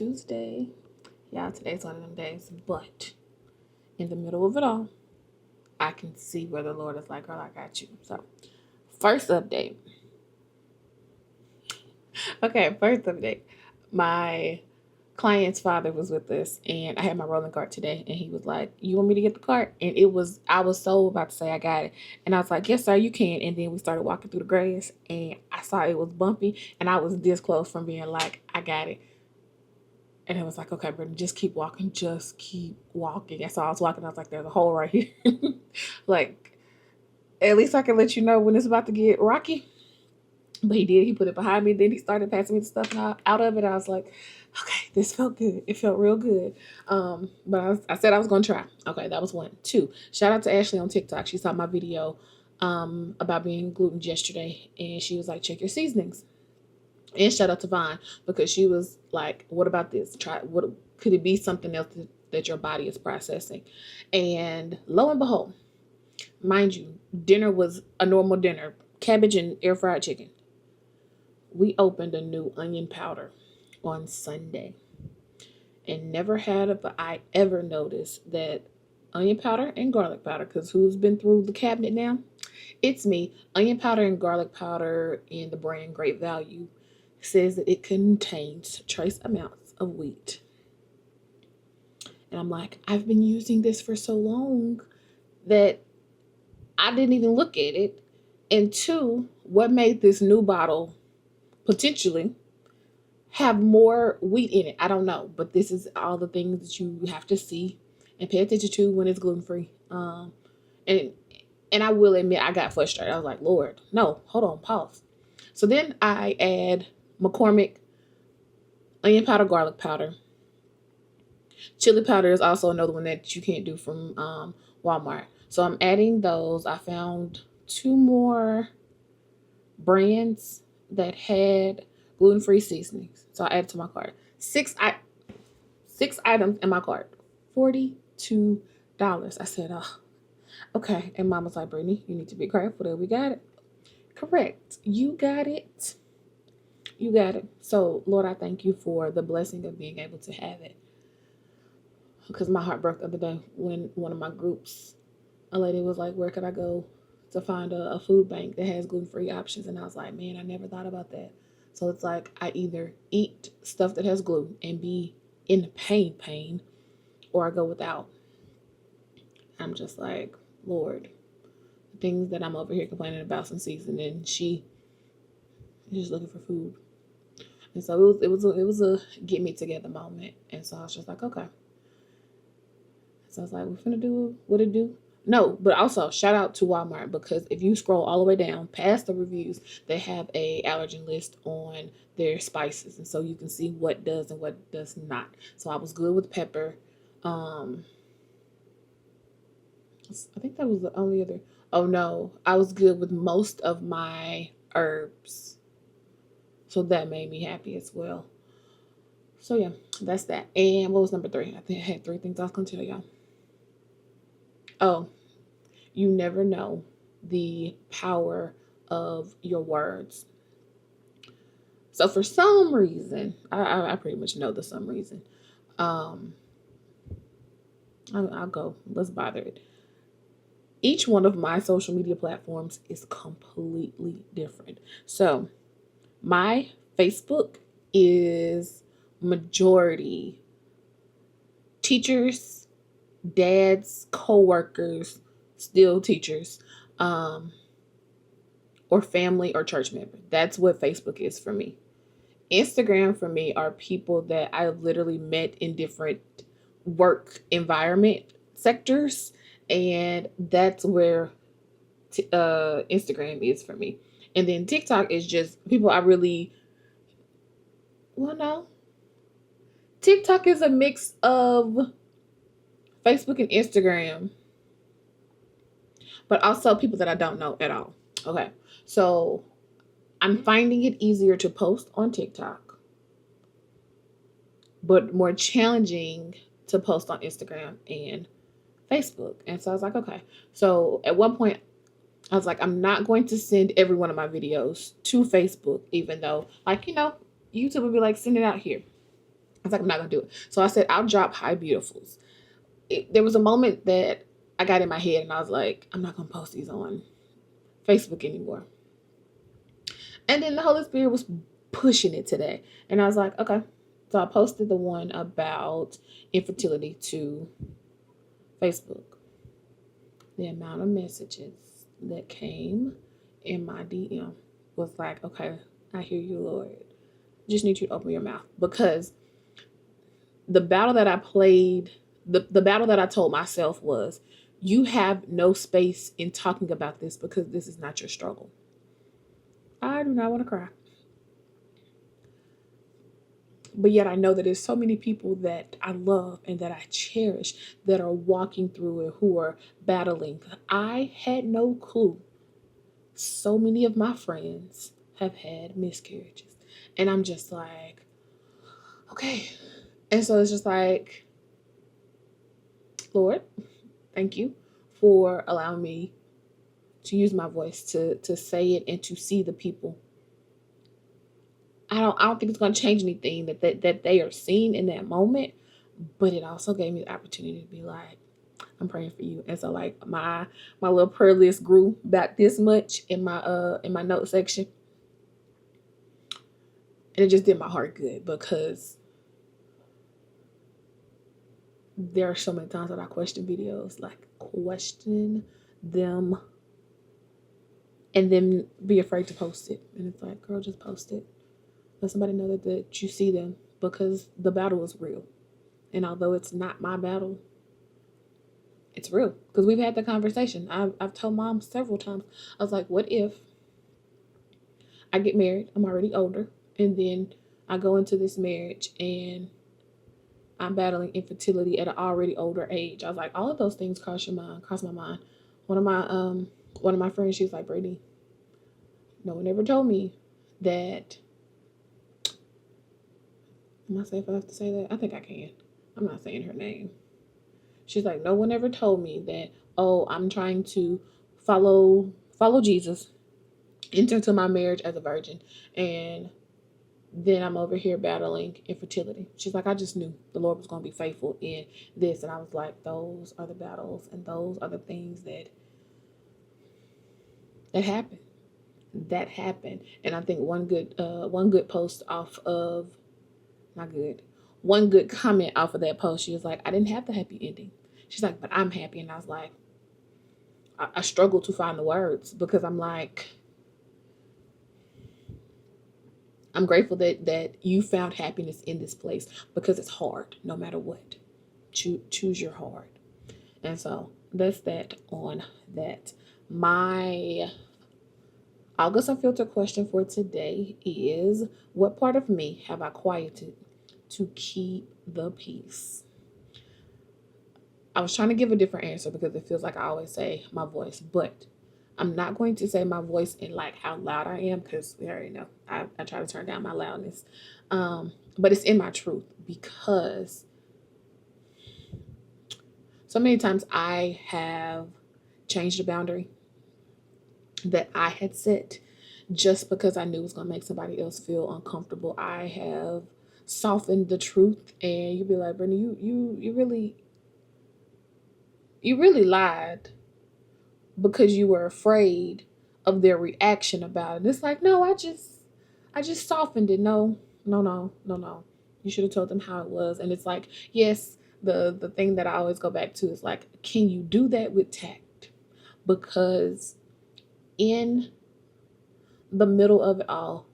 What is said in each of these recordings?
Tuesday. Yeah, today's one of them days, but in the middle of it all, I can see where the Lord is like, girl, I got you. So, first update. Okay, first update. My client's father was with us, and I had my rolling cart today, and he was like, "You want me to get the cart?" And I was so about to say I got it, and I was like, "Yes, sir, you can." And then we started walking through the grass, and I saw it was bumpy, and I was this close from being like, "I got it." And it was like, "Okay, Brittany, just keep walking, just keep walking." And so I was walking, I was like, "There's a hole right here." Like, at least I can let you know when it's about to get rocky. But he did. He put it behind me. Then he started passing me the stuff out of it. I was like, okay, this felt good. It felt real good. But I said I was going to try. Okay, that was one. Two, shout out to Ashley on TikTok. She saw my video about being glutened yesterday. And she was like, check your seasonings. And shout out to Vaughn because she was like, what about this? What could it be something else that your body is processing? And lo and behold, mind you, dinner was a normal dinner, cabbage and air fried chicken. We opened a new onion powder on Sunday and never have I ever noticed that onion powder and garlic powder, because who's been through the cabinet now? It's me. Onion powder and garlic powder in the brand Great Value says that it contains trace amounts of wheat. And I'm like, I've been using this for so long that I didn't even look at it. And two, what made this new bottle potentially have more wheat in it? I don't know, but this is all the things that you have to see and pay attention to when it's gluten-free. And I will admit I got frustrated. I was like, Lord, no, hold on, pause. So then I add McCormick onion powder, garlic powder. Chili powder is also another one that you can't do from Walmart. So I'm adding those. I found 2 more brands that had gluten-free seasonings. So I added to my cart. 6 items in my cart. $42. I said, oh, okay. And Mom was like, Brittany, you need to be grateful that we got it. Correct. You got it. You got it. So, Lord, I thank you for the blessing of being able to have it. Because my heart broke the other day when one of my groups, a lady was like, where could I go to find a food bank that has gluten-free options? And I was like, man, I never thought about that. So it's like I either eat stuff that has gluten and be in pain, or I go without. I'm just like, Lord, the things that I'm over here complaining about some seasoning, she is just looking for food. And so it was a get me together moment. And so I was just like, okay. So I was like, we're finna do what it do. No, but also shout out to Walmart, because if you scroll all the way down past the reviews, they have a allergen list on their spices, and so you can see what does and what does not. So I was good with pepper. I think that was the only other. Oh no, I was good with most of my herbs, so that made me happy as well. So yeah, that's that. And what was number 3? I think I had 3 things I was gonna tell y'all. Oh, you never know the power of your words. So for some reason, I pretty much know the some reason. I'll go. Let's bother it. Each one of my social media platforms is completely different. So my Facebook is majority teachers, dads, co-workers, still teachers, or family or church member. That's what Facebook is for me. Instagram for me are people that I literally met in different work environment sectors, and that's where Instagram is for me. And then TikTok is just people I really, well, no. TikTok is a mix of Facebook and Instagram, but also people that I don't know at all. Okay, so I'm finding it easier to post on TikTok, but more challenging to post on Instagram and Facebook. And so I was like, okay. So at one point, I was like, I'm not going to send every one of my videos to Facebook, even though, like, YouTube would be like, send it out here. I was like, I'm not gonna do it. So I said, I'll drop High Beautifuls. There was a moment that I got in my head and I was like, I'm not gonna post these on Facebook anymore. And then the Holy Spirit was pushing it today. And I was like, okay. So I posted the one about infertility to Facebook. The amount of messages that came in my DM was like, okay, I hear you, Lord. Just need you to open your mouth. Because the battle that I played, the battle that I told myself was, you have no space in talking about this because this is not your struggle. I do not want to cry. But yet I know that there's so many people that I love and that I cherish that are walking through it, who are battling. I had no clue. So many of my friends have had miscarriages. And I'm just like, okay. And so it's just like, Lord, thank you for allowing me to use my voice to say it and to see the people. I don't think it's going to change anything that they are seeing in that moment, but it also gave me the opportunity to be like, I'm praying for you. And so like my little prayer list grew about this much in my note section. And it just did my heart good because there are so many times that I question videos, like question them and then be afraid to post it. And it's like, girl, just post it. Let somebody know that you see them, because the battle is real. And although it's not my battle, it's real. Because we've had the conversation. I've told mom several times. I was like, what if I get married? I'm already older. And then I go into this marriage and I'm battling infertility at an already older age. I was like, all of those things cross my mind. One of my friends, she's like, Brittany, no one ever told me that. Am I safe enough to say that? I think I can. I'm not saying her name. She's like, no one ever told me that, oh, I'm trying to follow Jesus, enter into my marriage as a virgin, and then I'm over here battling infertility. She's like, I just knew the Lord was going to be faithful in this. And I was like, those are the battles and those are the things that happen. That happened. And I think one good post off of, not good, one good comment off of that post, she was like, I didn't have the happy ending. She's like, but I'm happy. And I was like, I struggle to find the words, because I'm like, I'm grateful that you found happiness in this place, because it's hard no matter what. Choose your hard. And so that's that on that. My August Unfiltered question for today is, what part of me have I quieted to keep the peace? I was trying to give a different answer because it feels like I always say my voice, but I'm not going to say my voice in like how loud I am, because you already know I try to turn down my loudness. But it's in my truth, because so many times I have changed a boundary that I had set just because I knew it was going to make somebody else feel uncomfortable. I have softened the truth, and you'd be like, Brittany, you really lied because you were afraid of their reaction about it. And it's like, no, I just softened it. No, no, no, no, no. You should have told them how it was. And it's like, yes, the thing that I always go back to is like, can you do that with tact? Because in the middle of it all,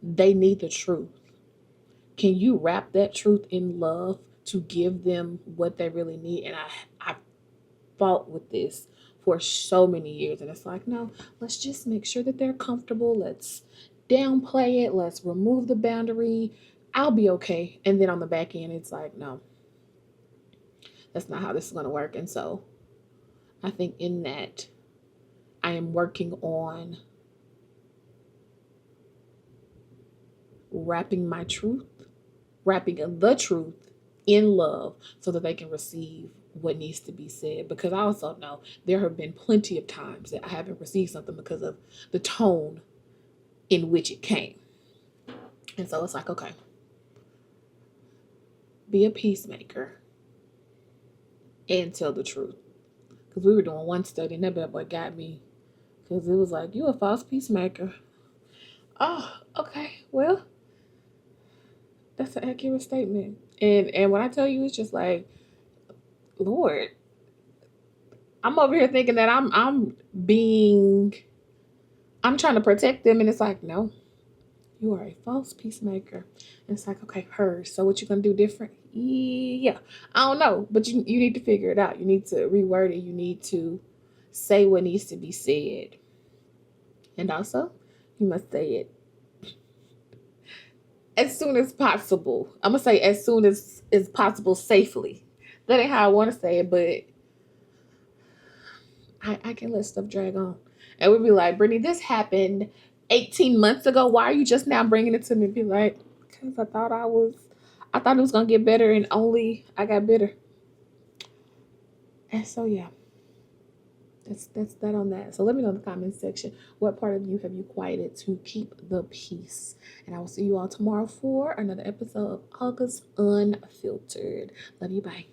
they need the truth. Can you wrap that truth in love to give them what they really need? And I fought with this for so many years, and it's like, no, let's just make sure that they're comfortable. Let's downplay it. Let's remove the boundary. I'll be okay. And then on the back end, it's like, no, that's not how this is going to work. And so I think in that, I am working on wrapping the truth in love so that they can receive what needs to be said. Because I also know there have been plenty of times that I haven't received something because of the tone in which it came. And so it's like, okay, be a peacemaker and tell the truth. Because we were doing one study and that bad boy got me. Because it was like, you a false peacemaker. Oh, okay. Well, that's an accurate statement. And when I tell you, it's just like, Lord, I'm over here thinking that I'm trying to protect them, and it's like, no, you are a false peacemaker. And it's like, okay, her. So what you gonna do different? Yeah, I don't know, but you need to figure it out. You need to reword it. You need to say what needs to be said, and also you must say it as soon as possible. I'm gonna say as soon as is possible safely. That ain't how I want to say it, but I can let stuff drag on. And we'd be like, Brittany, this happened 18 months ago. Why are you just now bringing it to me? Be like, because I thought it was gonna get better, and only I got bitter. And so yeah, that's that on that. So let me know in the comments section, what part of you have you quieted to keep the peace? And I will see you all tomorrow for another episode of August Unfiltered. Love you, bye.